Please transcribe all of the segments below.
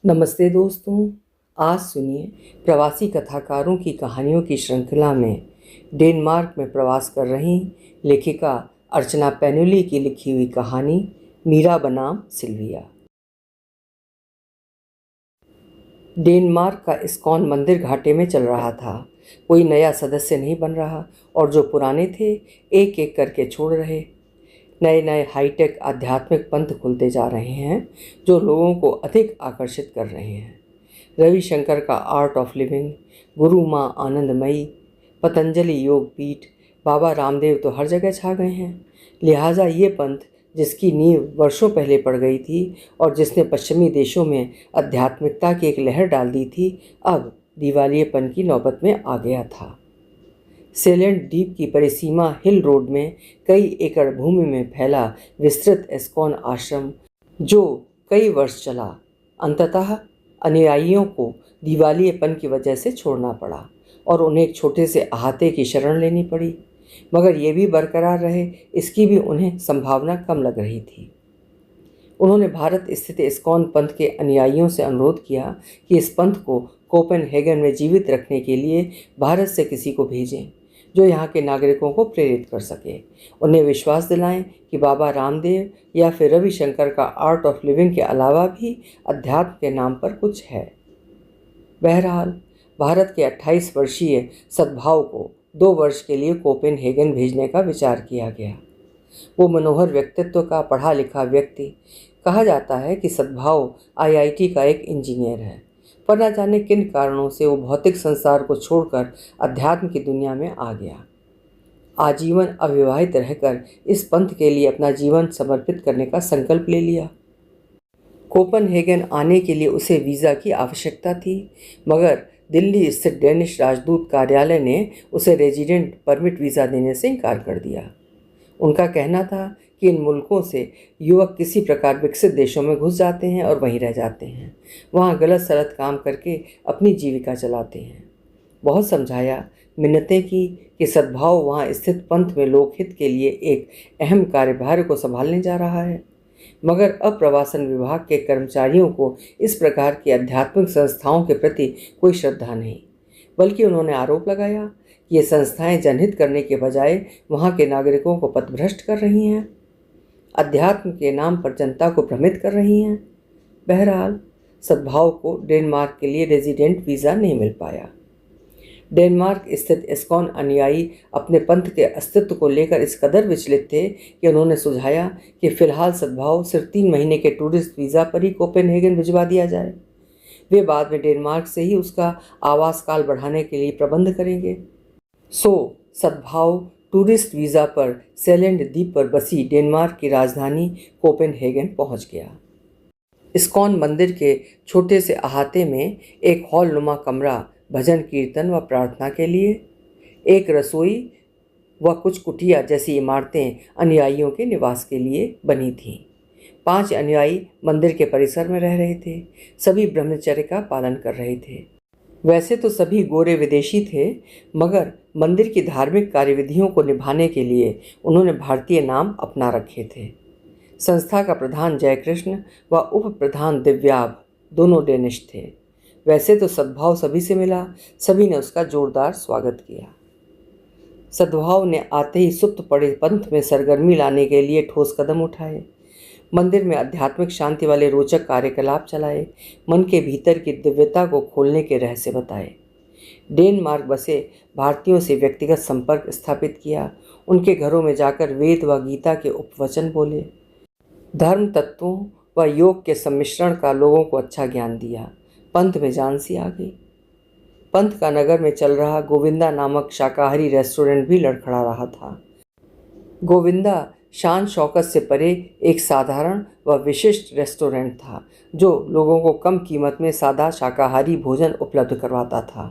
नमस्ते दोस्तों। आज सुनिए प्रवासी कथाकारों की कहानियों की श्रृंखला में डेनमार्क में प्रवास कर रही लेखिका अर्चना पैनुली की लिखी हुई कहानी मीरा बनाम सिल्विया। डेनमार्क का इस्कॉन मंदिर घाटे में चल रहा था। कोई नया सदस्य नहीं बन रहा और जो पुराने थे एक एक करके छोड़ रहे। नए नए हाईटेक आध्यात्मिक पंथ खुलते जा रहे हैं जो लोगों को अधिक आकर्षित कर रहे हैं। रविशंकर का आर्ट ऑफ लिविंग, गुरु माँ आनंदमयी, पतंजलि योग पीठ, बाबा रामदेव तो हर जगह छा गए हैं। लिहाजा ये पंथ जिसकी नींव वर्षों पहले पड़ गई थी और जिसने पश्चिमी देशों में आध्यात्मिकता की एक लहर डाल दी थी, अब दिवालियेपन की नौबत में आ गया था। सेलेंट द्वीप की परिसीमा हिल रोड में कई एकड़ भूमि में फैला विस्तृत एस्कॉन आश्रम जो कई वर्ष चला, अंततः अनुयायियों को दिवालियेपन की वजह से छोड़ना पड़ा और उन्हें एक छोटे से अहाते की शरण लेनी पड़ी। मगर ये भी बरकरार रहे, इसकी भी उन्हें संभावना कम लग रही थी। उन्होंने भारत स्थित इस्कॉन पंथ के अनुयायियों से अनुरोध किया कि इस पंथ को कोपेनहेगन में जीवित रखने के लिए भारत से किसी को भेजें जो यहाँ के नागरिकों को प्रेरित कर सके, उन्हें विश्वास दिलाएं कि बाबा रामदेव या फिर रविशंकर का आर्ट ऑफ लिविंग के अलावा भी अध्यात्म के नाम पर कुछ है। बहरहाल भारत के 28 वर्षीय सद्भाव को 2 वर्ष के लिए कोपेनहेगन भेजने का विचार किया गया। वो मनोहर व्यक्तित्व का पढ़ा लिखा व्यक्ति, कहा जाता है कि सद्भाव आईआईटी का एक इंजीनियर है, पर न जाने किन कारणों से वो भौतिक संसार को छोड़कर अध्यात्म की दुनिया में आ गया। आजीवन अविवाहित रहकर इस पंथ के लिए अपना जीवन समर्पित करने का संकल्प ले लिया। कोपेनहेगन आने के लिए उसे वीज़ा की आवश्यकता थी, मगर दिल्ली स्थित डेनिश राजदूत कार्यालय ने उसे रेजिडेंट परमिट वीज़ा देने से इनकार कर दिया। उनका कहना था कि इन मुल्कों से युवक किसी प्रकार विकसित देशों में घुस जाते हैं और वहीं रह जाते हैं, वहाँ गलत सलत काम करके अपनी जीविका चलाते हैं। बहुत समझाया, मिन्नतें की कि सद्भाव वहाँ स्थित पंथ में लोकहित के लिए एक अहम कार्यभार को संभालने जा रहा है, मगर अप्रवासन विभाग के कर्मचारियों को इस प्रकार की आध्यात्मिक संस्थाओं के प्रति कोई श्रद्धा नहीं। बल्कि उन्होंने आरोप लगाया कि ये संस्थाएं जनहित करने के बजाय वहाँ के नागरिकों को पथभ्रष्ट कर रही हैं, अध्यात्म के नाम पर जनता को भ्रमित कर रही हैं। बहरहाल सद्भाव को डेनमार्क के लिए रेजिडेंट वीज़ा नहीं मिल पाया। डेनमार्क स्थित इस्कॉन अनुयायी अपने पंथ के अस्तित्व को लेकर इस कदर विचलित थे कि उन्होंने सुझाया कि फिलहाल सद्भाव सिर्फ 3 महीने के टूरिस्ट वीज़ा पर ही कोपेनहेगन भिजवा दिया जाए। वे बाद में डेनमार्क से ही उसका आवास काल बढ़ाने के लिए प्रबंध करेंगे। सद्भाव टूरिस्ट वीज़ा पर सेलेंट द्वीप पर बसी डेनमार्क की राजधानी कोपेनहेगन पहुंच गया। इस्कॉन मंदिर के छोटे से अहाते में एक हॉल नुमा कमरा भजन कीर्तन व प्रार्थना के लिए, एक रसोई व कुछ कुटिया जैसी इमारतें अनुयायियों के निवास के लिए बनी थीं। 5 अनुयायी मंदिर के परिसर में रह रहे थे। सभी ब्रह्मचर्य का पालन कर रहे थे। वैसे तो सभी गोरे विदेशी थे, मगर मंदिर की धार्मिक कार्यविधियों को निभाने के लिए उन्होंने भारतीय नाम अपना रखे थे। संस्था का प्रधान जयकृष्ण व उप प्रधान दिव्याभ दोनों डेनिश थे। वैसे तो सद्भाव सभी से मिला, सभी ने उसका जोरदार स्वागत किया। सद्भाव ने आते ही सुप्त पड़े पंथ में सरगर्मी लाने के लिए ठोस कदम उठाए। मंदिर में आध्यात्मिक शांति वाले रोचक कार्यकलाप चलाए, मन के भीतर की दिव्यता को खोलने के रहस्य बताए। डेनमार्क बसे भारतीयों से व्यक्तिगत संपर्क स्थापित किया, उनके घरों में जाकर वेद व गीता के उपवचन बोले, धर्म तत्वों व योग के सम्मिश्रण का लोगों को अच्छा ज्ञान दिया। पंथ में जान सी आ गई। पंथ का नगर में चल रहा गोविंदा नामक शाकाहारी रेस्टोरेंट भी लड़खड़ा रहा था। गोविंदा शान शौकत से परे एक साधारण व विशिष्ट रेस्टोरेंट था जो लोगों को कम कीमत में सादा शाकाहारी भोजन उपलब्ध करवाता था।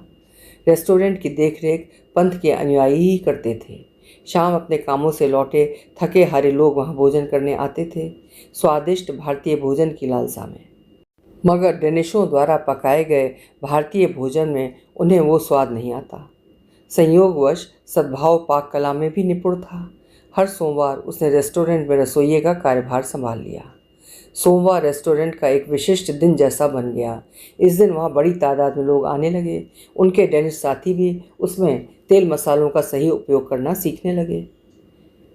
रेस्टोरेंट की देखरेख पंथ के अनुयायी ही करते थे। शाम अपने कामों से लौटे थके हारे लोग वहाँ भोजन करने आते थे, स्वादिष्ट भारतीय भोजन की लालसा में। मगर डेनिशों द्वारा पकाए गए भारतीय भोजन में उन्हें वो स्वाद नहीं आता। संयोगवश सद्भाव पाक कला में भी निपुण था। हर सोमवार उसने रेस्टोरेंट में रसोइये का कार्यभार संभाल लिया। सोमवार रेस्टोरेंट का एक विशिष्ट दिन जैसा बन गया। इस दिन वहाँ बड़ी तादाद में लोग आने लगे। उनके डेनिश साथी भी उसमें तेल मसालों का सही उपयोग करना सीखने लगे।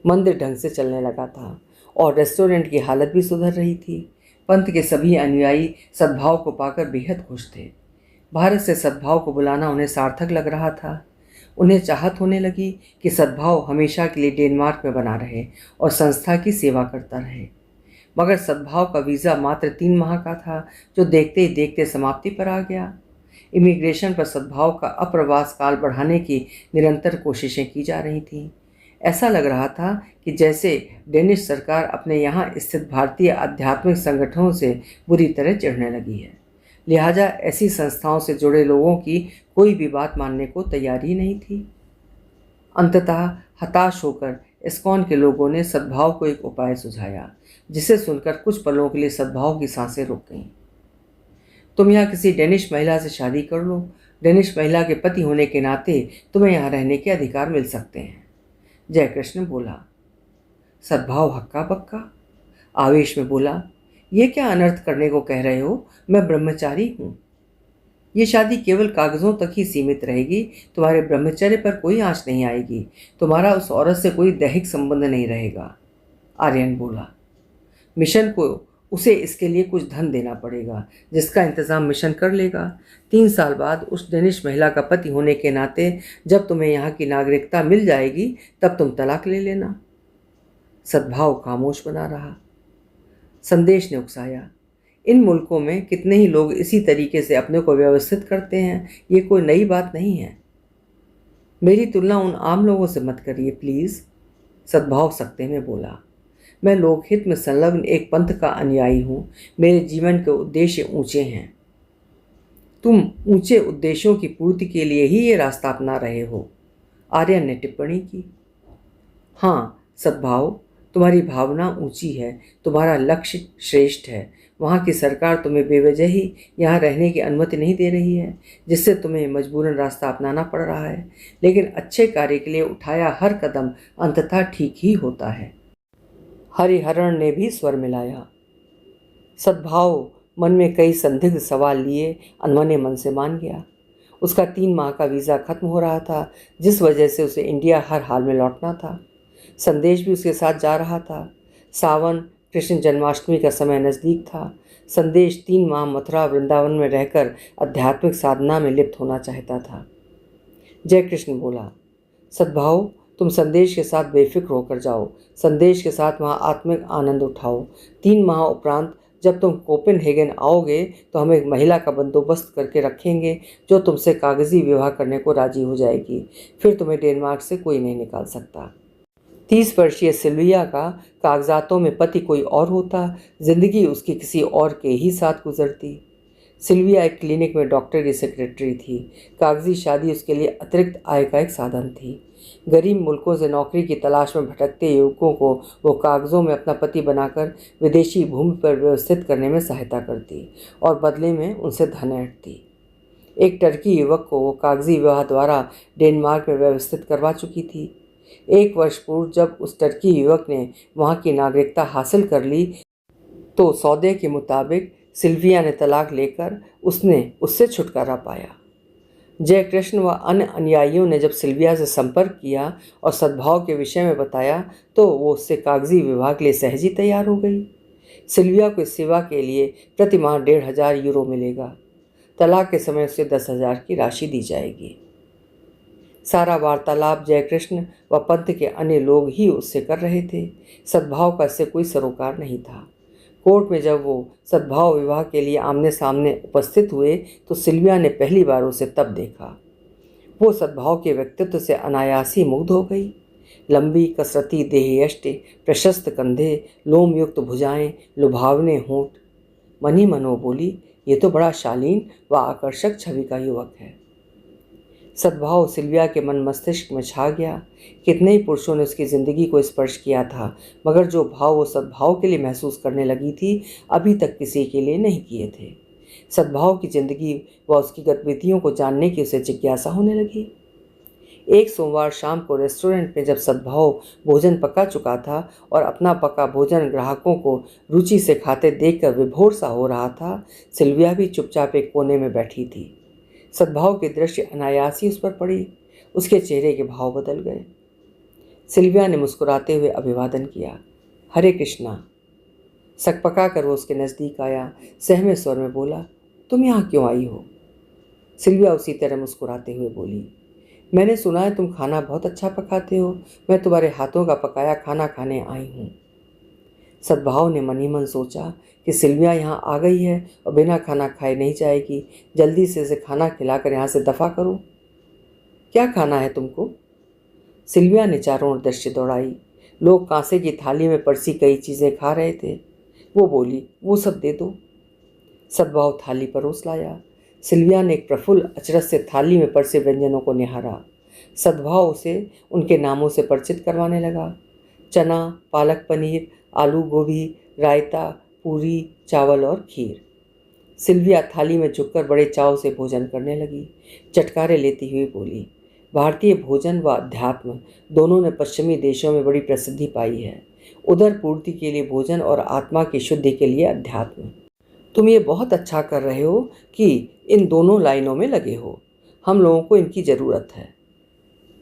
मंदिर ढंग से चलने लगा था और रेस्टोरेंट की हालत भी सुधर रही थी। पंथ के सभी अनुयायी सद्भाव को पाकर बेहद खुश थे। भारत से सद्भाव को बुलाना उन्हें सार्थक लग रहा था। उन्हें चाहत होने लगी कि सद्भाव हमेशा के लिए डेनमार्क में बना रहे और संस्था की सेवा करता रहे। मगर सद्भाव का वीज़ा मात्र 3 माह का था, जो देखते ही देखते समाप्ति पर आ गया। इमिग्रेशन पर सद्भाव का अप्रवास काल बढ़ाने की निरंतर कोशिशें की जा रही थीं। ऐसा लग रहा था कि जैसे डेनिश सरकार अपने यहाँ स्थित भारतीय आध्यात्मिक संगठनों से बुरी तरह चिढ़ने लगी है। लिहाजा ऐसी संस्थाओं से जुड़े लोगों की कोई भी बात मानने को तैयार ही नहीं थी। अंततः हताश होकर इस्कॉन के लोगों ने सद्भाव को एक उपाय सुझाया, जिसे सुनकर कुछ पलों के लिए सद्भाव की सांसें रुक गईं। तुम यहाँ किसी डेनिश महिला से शादी कर लो। डेनिश महिला के पति होने के नाते तुम्हें यहाँ रहने के अधिकार मिल सकते हैं, जयकृष्ण बोला। सद्भाव हक्का बक्का आवेश में बोला, ये क्या अनर्थ करने को कह रहे हो? मैं ब्रह्मचारी हूँ। ये शादी केवल कागजों तक ही सीमित रहेगी। तुम्हारे ब्रह्मचर्य पर कोई आंच नहीं आएगी। तुम्हारा उस औरत से कोई दैहिक संबंध नहीं रहेगा, आर्यन बोला। मिशन को उसे इसके लिए कुछ धन देना पड़ेगा, जिसका इंतजाम मिशन कर लेगा। 3 साल बाद उस डेनिश महिला का पति होने के नाते जब तुम्हें यहाँ की नागरिकता मिल जाएगी, तब तुम तलाक ले लेना। सद्भाव खामोश बना रहा। संदेश ने उकसाया, इन मुल्कों में कितने ही लोग इसी तरीके से अपने को व्यवस्थित करते हैं। ये कोई नई बात नहीं है। मेरी तुलना उन आम लोगों से मत करिए प्लीज़, सद्भाव सकते में बोला। मैं लोकहित में संलग्न एक पंथ का अनुयायी हूँ। मेरे जीवन के उद्देश्य ऊंचे हैं। तुम ऊंचे उद्देश्यों की पूर्ति के लिए ही ये रास्ता अपना रहे हो, आर्यन ने टिप्पणी की। हाँ सद्भाव, तुम्हारी भावना ऊंची है, तुम्हारा लक्ष्य श्रेष्ठ है। वहाँ की सरकार तुम्हें बेवजह ही यहाँ रहने की अनुमति नहीं दे रही है, जिससे तुम्हें मजबूरन रास्ता अपनाना पड़ रहा है। लेकिन अच्छे कार्य के लिए उठाया हर कदम अंततः ठीक ही होता है। हरिहरण ने भी स्वर मिलाया। सद्भाव मन में कई संदिग्ध सवाल लिए अनमने मन से मान गया। उसका 3 माह का वीज़ा खत्म हो रहा था, जिस वजह से उसे इंडिया हर हाल में लौटना था। संदेश भी उसके साथ जा रहा था। सावन, कृष्ण जन्माष्टमी का समय नज़दीक था। संदेश 3 माह मथुरा वृंदावन में रहकर आध्यात्मिक साधना में लिप्त होना चाहता था। जयकृष्ण बोला, सद्भाव, तुम संदेश के साथ बेफिक्र होकर जाओ। संदेश के साथ वहाँ आत्मिक आनंद उठाओ। 3 माह उपरांत जब तुम कोपेनहेगन आओगे तो हम एक महिला का बंदोबस्त करके रखेंगे, जो तुमसे कागजी विवाह करने को राजी हो जाएगी। फिर तुम्हें डेनमार्क से कोई नहीं निकाल सकता। 30 वर्षीय सिल्विया का कागजातों में पति कोई और होता, जिंदगी उसकी किसी और के ही साथ गुजरती। सिल्विया एक क्लिनिक में डॉक्टर की सेक्रेटरी थी। कागजी शादी उसके लिए अतिरिक्त आय का एक साधन थी। गरीब मुल्कों से नौकरी की तलाश में भटकते युवकों को वो कागज़ों में अपना पति बनाकर विदेशी भूमि पर व्यवस्थित करने में सहायता करती और बदले में उनसे धन ऐंठती। एक टर्की युवक को वो कागजी विवाह द्वारा डेनमार्क में व्यवस्थित करवा चुकी थी। 1 वर्ष पूर्व जब उस टर्की युवक ने वहाँ की नागरिकता हासिल कर ली, तो सौदे के मुताबिक सिल्विया ने तलाक लेकर उससे छुटकारा पाया। जयकृष्ण व अन्य अनुयायियों ने जब सिल्विया से संपर्क किया और सद्भाव के विषय में बताया, तो वो उससे कागजी विवाह के लिए सहज ही तैयार हो गई। सिल्विया को इस सेवा के लिए प्रति माह 1500 यूरो मिलेगा। तलाक के समय उसे 10,000 की राशि दी जाएगी। सारा वार्तालाप जयकृष्ण व पंथ के अन्य लोग ही उससे कर रहे थे। सद्भाव का इससे कोई सरोकार नहीं था। कोर्ट में जब वो सद्भाव विवाह के लिए आमने सामने उपस्थित हुए, तो सिल्विया ने पहली बार उसे तब देखा। वो सद्भाव के व्यक्तित्व से अनायास ही मुग्ध हो गई। लंबी कसरती देहयष्टि, प्रशस्त कंधे, लोमयुक्त भुजाएं, लुभावने होंठ। मन ही मन वो बोली, ये तो बड़ा शालीन व आकर्षक छवि का युवक है। सद्भाव सिल्विया के मन मस्तिष्क में छा गया। कितने ही पुरुषों ने उसकी ज़िंदगी को स्पर्श किया था, मगर जो भाव वो सद्भाव के लिए महसूस करने लगी थी, अभी तक किसी के लिए नहीं किए थे। सद्भाव की ज़िंदगी व उसकी गतिविधियों को जानने की उसे जिज्ञासा होने लगी। एक सोमवार शाम को रेस्टोरेंट में जब सद्भाव भोजन पका चुका था और अपना पका भोजन ग्राहकों को रुचि से खाते देखकर विभोर सा हो रहा था, सिल्विया भी चुपचाप एक कोने में बैठी थी। सद्भाव की दृष्टि अनायास ही उस पर पड़ी। उसके चेहरे के भाव बदल गए। सिल्विया ने मुस्कुराते हुए अभिवादन किया। हरे कृष्णा। सकपका कर वो उसके नज़दीक आया, सहमे स्वर में बोला, तुम यहाँ क्यों आई हो? सिल्विया उसी तरह मुस्कुराते हुए बोली, मैंने सुना है तुम खाना बहुत अच्छा पकाते हो। मैं तुम्हारे हाथों का पकाया खाना खाने आई हूँ। सद्भाव ने मन ही मन सोचा कि सिल्विया यहाँ आ गई है और बिना खाना खाए नहीं जाएगी। जल्दी से इसे खाना खिलाकर यहाँ से दफ़ा करो। क्या खाना है तुमको? सिल्विया ने चारों ओर दृष्टि दौड़ाई। लोग कांसे की थाली में परसी कई चीज़ें खा रहे थे। वो बोली, वो सब दे दो। सद्भाव थाली परोस लाया। सिल्विया ने एक प्रफुल्ल अचरज से थाली में परसे व्यंजनों को निहारा। सद्भाव उसे उनके नामों से परिचित करवाने लगा। चना, पालक पनीर, आलू गोभी, रायता, पूरी, चावल और खीर। सिल्विया थाली में झुककर बड़े चाव से भोजन करने लगी। चटकारे लेती हुई बोली, भारतीय भोजन व अध्यात्म दोनों ने पश्चिमी देशों में बड़ी प्रसिद्धि पाई है। उदर पूर्ति के लिए भोजन और आत्मा की शुद्धि के लिए अध्यात्म। तुम ये बहुत अच्छा कर रहे हो कि इन दोनों लाइनों में लगे हो। हम लोगों को इनकी ज़रूरत है।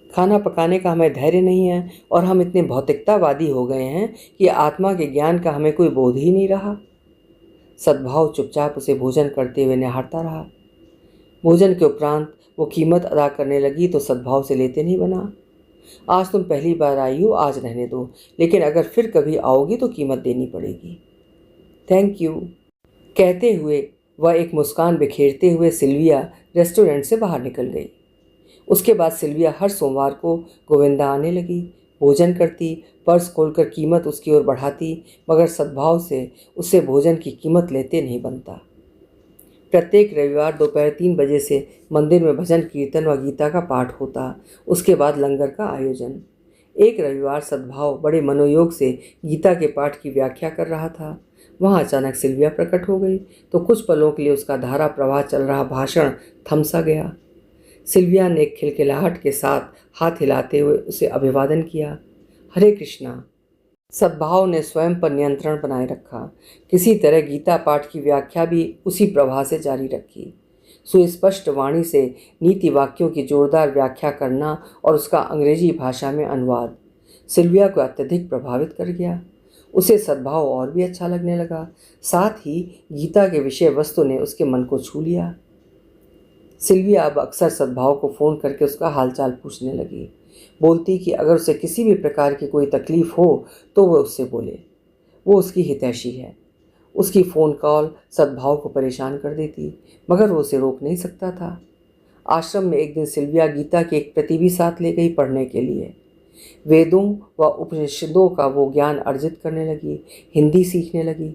खाना पकाने का हमें धैर्य नहीं है और हम इतने भौतिकतावादी हो गए हैं कि आत्मा के ज्ञान का हमें कोई बोध ही नहीं रहा। सद्भाव चुपचाप उसे भोजन करते हुए निहारता रहा। भोजन के उपरांत वो कीमत अदा करने लगी तो सद्भाव से लेते नहीं बना। आज तुम पहली बार आई हो, आज रहने दो, लेकिन अगर फिर कभी आओगी तो कीमत देनी पड़ेगी। Thank you. कहते हुए वह एक मुस्कान बिखेरते हुए सिल्विया रेस्टोरेंट से बाहर निकल गई। उसके बाद सिल्विया हर सोमवार को गोविंदा आने लगी, भोजन करती, पर्स खोलकर कीमत उसकी ओर बढ़ाती, मगर सद्भाव से उससे भोजन की कीमत लेते नहीं बनता। प्रत्येक रविवार दोपहर 3 बजे से मंदिर में भजन कीर्तन व गीता का पाठ होता। उसके बाद लंगर का आयोजन। एक रविवार सद्भाव बड़े मनोयोग से गीता के पाठ की व्याख्या कर रहा था। वहाँ अचानक सिल्विया प्रकट हो गई तो कुछ पलों के लिए उसका धारा प्रवाह चल रहा भाषण थम सा गया। सिल्विया ने एक खिलखिलाहट के साथ हाथ हिलाते हुए उसे अभिवादन किया। हरे कृष्णा। सद्भाव ने स्वयं पर नियंत्रण बनाए रखा। किसी तरह गीता पाठ की व्याख्या भी उसी प्रवाह से जारी रखी। सुस्पष्ट वाणी से नीति वाक्यों की जोरदार व्याख्या करना और उसका अंग्रेजी भाषा में अनुवाद सिल्विया को अत्यधिक प्रभावित कर गया। उसे सद्भाव और भी अच्छा लगने लगा। साथ ही गीता के विषय वस्तु ने उसके मन को छू लिया। सिल्विया अब अक्सर सद्भाव को फ़ोन करके उसका हालचाल पूछने लगी। बोलती कि अगर उसे किसी भी प्रकार की कोई तकलीफ़ हो तो वह उससे बोले, वो उसकी हितैषी है। उसकी फ़ोन कॉल सद्भाव को परेशान कर देती, मगर वो उसे रोक नहीं सकता था। आश्रम में एक दिन सिल्विया गीता की एक प्रति भी साथ ले गई पढ़ने के लिए। वेदों व उपनिषदों का वो ज्ञान अर्जित करने लगी, हिंदी सीखने लगी।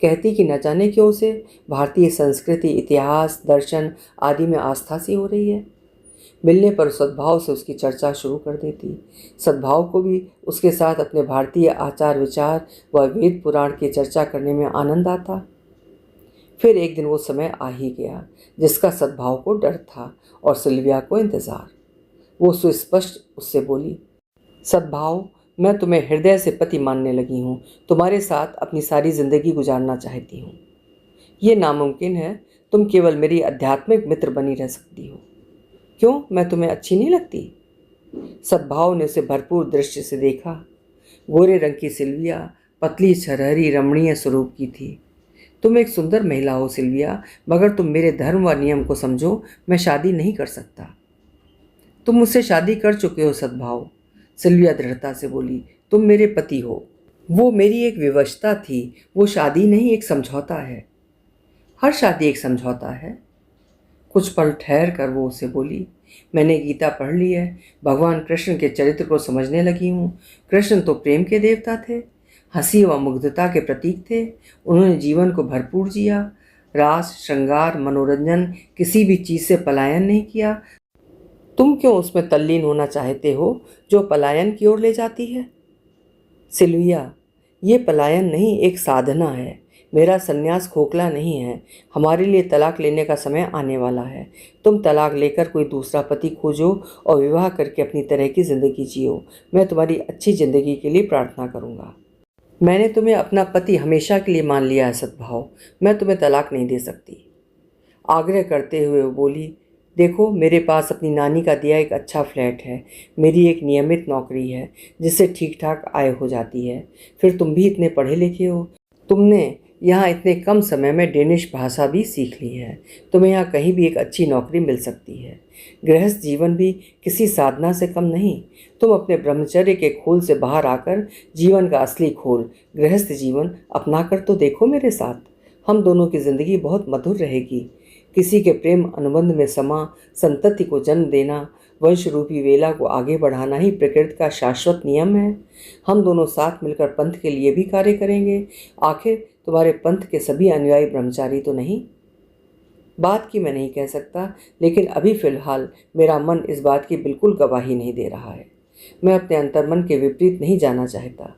कहती कि न जाने क्यों उसे भारतीय संस्कृति, इतिहास, दर्शन आदि में आस्था सी हो रही है। मिलने पर सद्भाव से उसकी चर्चा शुरू कर देती। सद्भाव को भी उसके साथ अपने भारतीय आचार विचार व वेद पुराण की चर्चा करने में आनंद आता। फिर एक दिन वो समय आ ही गया जिसका सद्भाव को डर था और सिल्विया को इंतज़ार। वो सुस्पष्ट उससे बोली, सद्भाव, मैं तुम्हें हृदय से पति मानने लगी हूँ। तुम्हारे साथ अपनी सारी ज़िंदगी गुजारना चाहती हूँ। ये नामुमकिन है, तुम केवल मेरी आध्यात्मिक मित्र बनी रह सकती हो। क्यों, मैं तुम्हें अच्छी नहीं लगती? सद्भाव ने उसे भरपूर दृष्टि से देखा। गोरे रंग की सिल्विया पतली छरहरी रमणीय स्वरूप की थी। तुम एक सुंदर महिला हो सिल्विया, मगर तुम मेरे धर्म व नियम को समझो। मैं शादी नहीं कर सकता। तुम मुझसे शादी कर चुके हो सद्भाव, सिल्विया दृढ़ता से बोली। तुम मेरे पति हो। वो मेरी एक विवशता थी। वो शादी नहीं, एक समझौता है। हर शादी एक समझौता है। कुछ पल ठहर कर वो उसे बोली, मैंने गीता पढ़ ली है। भगवान कृष्ण के चरित्र को समझने लगी हूँ। कृष्ण तो प्रेम के देवता थे, हंसी व मुग्धता के प्रतीक थे। उन्होंने जीवन को भरपूर जिया। रास, श्रृंगार, मनोरंजन, किसी भी चीज़ से पलायन नहीं किया। तुम क्यों उसमें तल्लीन होना चाहते हो जो पलायन की ओर ले जाती है? सिल्विया, ये पलायन नहीं, एक साधना है। मेरा संन्यास खोखला नहीं है। हमारे लिए तलाक लेने का समय आने वाला है। तुम तलाक लेकर कोई दूसरा पति खोजो और विवाह करके अपनी तरह की ज़िंदगी जियो। मैं तुम्हारी अच्छी ज़िंदगी के लिए प्रार्थना करूँगा। मैंने तुम्हें अपना पति हमेशा के लिए मान लिया है सद्भाव। मैं तुम्हें तलाक नहीं दे सकती। आग्रह करते हुए वो बोली, देखो मेरे पास अपनी नानी का दिया एक अच्छा फ्लैट है। मेरी एक नियमित नौकरी है जिससे ठीक ठाक आय हो जाती है। फिर तुम भी इतने पढ़े लिखे हो। तुमने यहाँ इतने कम समय में डेनिश भाषा भी सीख ली है। तुम्हें यहाँ कहीं भी एक अच्छी नौकरी मिल सकती है। गृहस्थ जीवन भी किसी साधना से कम नहीं। तुम अपने ब्रह्मचर्य के खोल से बाहर आकर जीवन का असली खोल गृहस्थ जीवन अपना कर तो देखो मेरे साथ। हम दोनों की ज़िंदगी बहुत मधुर रहेगी। किसी के प्रेम अनुबंध में समा संतति को जन्म देना, वंश रूपी वेला को आगे बढ़ाना ही प्रकृति का शाश्वत नियम है। हम दोनों साथ मिलकर पंथ के लिए भी कार्य करेंगे। आखिर तुम्हारे पंथ के सभी अनुयायी ब्रह्मचारी तो नहीं? बात की मैं नहीं कह सकता, लेकिन अभी फ़िलहाल मेरा मन इस बात की बिल्कुल गवाही नहीं दे रहा है। मैं अपने अंतर्मन के विपरीत नहीं जाना चाहता।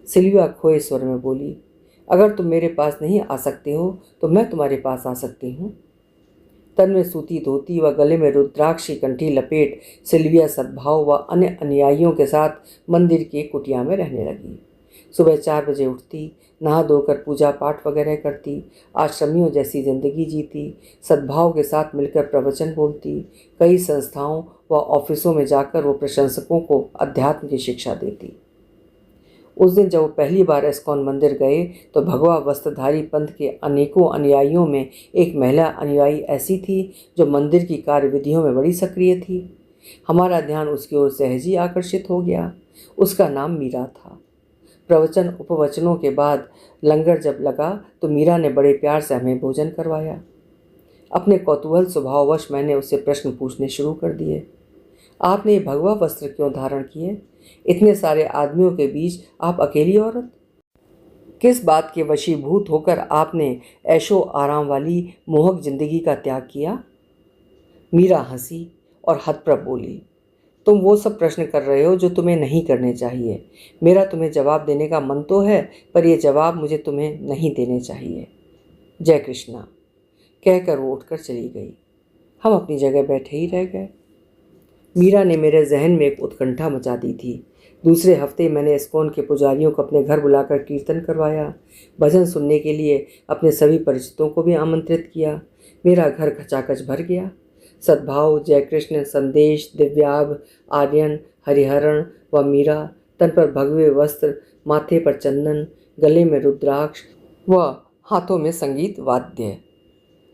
सिल्विया खोए स्वर में बोली, अगर तुम मेरे पास नहीं आ सकते हो तो मैं तुम्हारे पास आ सकती हूँ। तन में सूती धोती व गले में रुद्राक्ष की कंठी लपेट सिल्विया सद्भाव व अन्य अनुयायियों के साथ मंदिर की कुटिया में रहने लगी। सुबह 4 बजे उठती, नहा धोकर पूजा पाठ वगैरह करती, आश्रमियों जैसी जिंदगी जीती, सद्भाव के साथ मिलकर प्रवचन बोलती, कई संस्थाओं व ऑफिसों में जाकर वो प्रशंसकों को अध्यात्म की शिक्षा देती। उस दिन जब वो पहली बार इस्कॉन मंदिर गए तो भगवा वस्त्रधारी पंथ के अनेकों अनुयायियों में एक महिला अनुयायी ऐसी थी जो मंदिर की कार्यविधियों में बड़ी सक्रिय थी। हमारा ध्यान उसकी ओर सहज ही आकर्षित हो गया। उसका नाम मीरा था। प्रवचन उपवचनों के बाद लंगर जब लगा तो मीरा ने बड़े प्यार से हमें भोजन करवाया। अपने कौतूहल स्वभाववश मैंने उससे प्रश्न पूछने शुरू कर दिए। आपने ये भगवा वस्त्र क्यों धारण किए? इतने सारे आदमियों के बीच आप अकेली औरत? किस बात के वशीभूत होकर आपने ऐशो आराम वाली मोहक जिंदगी का त्याग किया? मीरा हंसी और हतप्रभ बोली, तुम वो सब प्रश्न कर रहे हो जो तुम्हें नहीं करने चाहिए। मेरा तुम्हें जवाब देने का मन तो है, पर यह जवाब मुझे तुम्हें नहीं देने चाहिए। जय कृष्णा कहकर वो उठकर चली गई। हम अपनी जगह बैठे ही रह गए। मीरा ने मेरे जहन में एक उत्कंठा मचा दी थी। दूसरे हफ्ते मैंने इस्कॉन के पुजारियों को अपने घर बुलाकर कीर्तन करवाया। भजन सुनने के लिए अपने सभी परिचितों को भी आमंत्रित किया। मेरा घर खचाखच भर गया। सद्भाव, जयकृष्ण, संदेश, दिव्याभ, आर्यन, हरिहरण व मीरा, तन पर भगवे वस्त्र, माथे पर चंदन, गले में रुद्राक्ष व हाथों में संगीत वाद्य।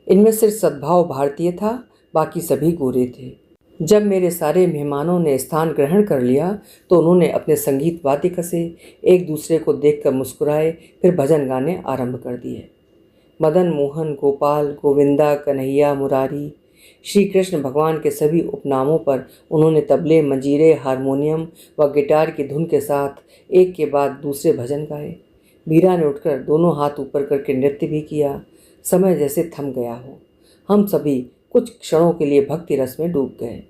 इनमें सिर्फ सद्भाव भारतीय था, बाकी सभी गोरे थे। जब मेरे सारे मेहमानों ने स्थान ग्रहण कर लिया तो उन्होंने अपने संगीत वाद्य कसे, एक दूसरे को देखकर मुस्कुराए, फिर भजन गाने आरंभ कर दिए। मदन मोहन, गोपाल, गोविंदा, कन्हैया, मुरारी, श्री कृष्ण भगवान के सभी उपनामों पर उन्होंने तबले, मंजीरे, हारमोनियम व गिटार की धुन के साथ एक के बाद दूसरे भजन गाए। मीरा ने उठकर दोनों हाथ ऊपर करके नृत्य भी किया। समय जैसे थम गया हो। हम सभी कुछ क्षणों के लिए भक्ति रस में डूब गए।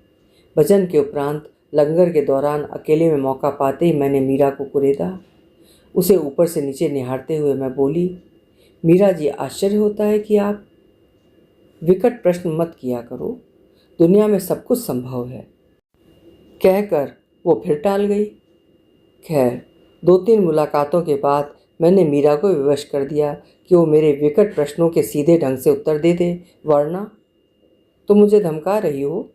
भजन के उपरांत लंगर के दौरान अकेले में मौका पाते ही मैंने मीरा को कुरेदा। उसे ऊपर से नीचे निहारते हुए मैं बोली, मीरा जी, आश्चर्य होता है कि आप विकट प्रश्न मत किया करो। दुनिया में सब कुछ संभव है। कहकर वो फिर टाल गई। खैर, 2-3 मुलाकातों के बाद मैंने मीरा को विवश कर दिया कि वो मेरे विकट प्रश्नों के सीधे ढंग से उत्तर दे दे, वरना तुम मुझे धमका रही हो?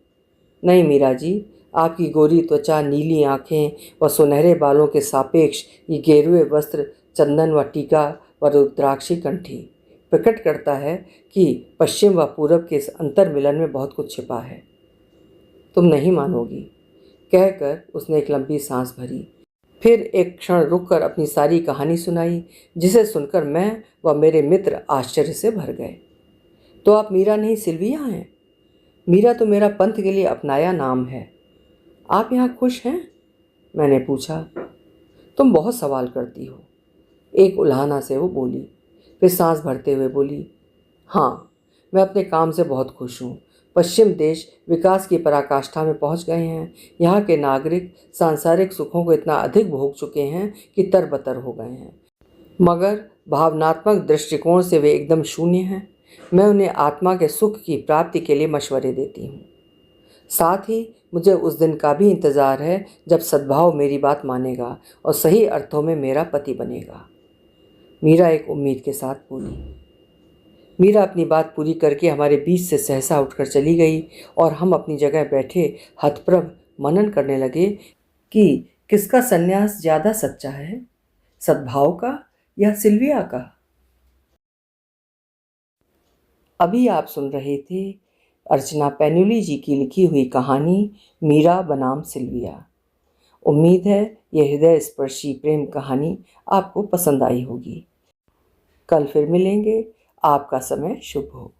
नहीं मीरा जी, आपकी गोरी त्वचा, नीली आँखें व सुनहरे बालों के सापेक्ष ये गेरुए वस्त्र, चंदन व टीका व रुद्राक्षी कंठी प्रकट करता है कि पश्चिम व पूरब के इस अंतर मिलन में बहुत कुछ छिपा है। तुम नहीं मानोगी। कहकर उसने एक लंबी सांस भरी, फिर एक क्षण रुककर अपनी सारी कहानी सुनाई, जिसे सुनकर मैं व मेरे मित्र आश्चर्य से भर गए। तो आप मीरा नहीं, सिल्विया हैं? मीरा तो मेरा पंथ के लिए अपनाया नाम है। आप यहाँ खुश हैं? मैंने पूछा। तुम बहुत सवाल करती हो, एक उल्हाना से वो बोली। फिर सांस भरते हुए बोली, हाँ, मैं अपने काम से बहुत खुश हूँ। पश्चिम देश विकास की पराकाष्ठा में पहुँच गए हैं। यहाँ के नागरिक सांसारिक सुखों को इतना अधिक भोग चुके हैं कि तरबतर हो गए हैं, मगर भावनात्मक दृष्टिकोण से वे एकदम शून्य हैं। मैं उन्हें आत्मा के सुख की प्राप्ति के लिए मशवरे देती हूँ। साथ ही मुझे उस दिन का भी इंतज़ार है जब सद्भाव मेरी बात मानेगा और सही अर्थों में मेरा पति बनेगा। मीरा एक उम्मीद के साथ बोली। मीरा अपनी बात पूरी करके हमारे बीच से सहसा उठकर चली गई और हम अपनी जगह बैठे हतप्रभ मनन करने लगे कि किसका संन्यास ज़्यादा सच्चा है, सद्भाव का या सिल्विया का। अभी आप सुन रहे थे अर्चना पैनुली जी की लिखी हुई कहानी मीरा बनाम सिल्विया। उम्मीद है यह हृदय स्पर्शी प्रेम कहानी आपको पसंद आई होगी। कल फिर मिलेंगे। आपका समय शुभ हो।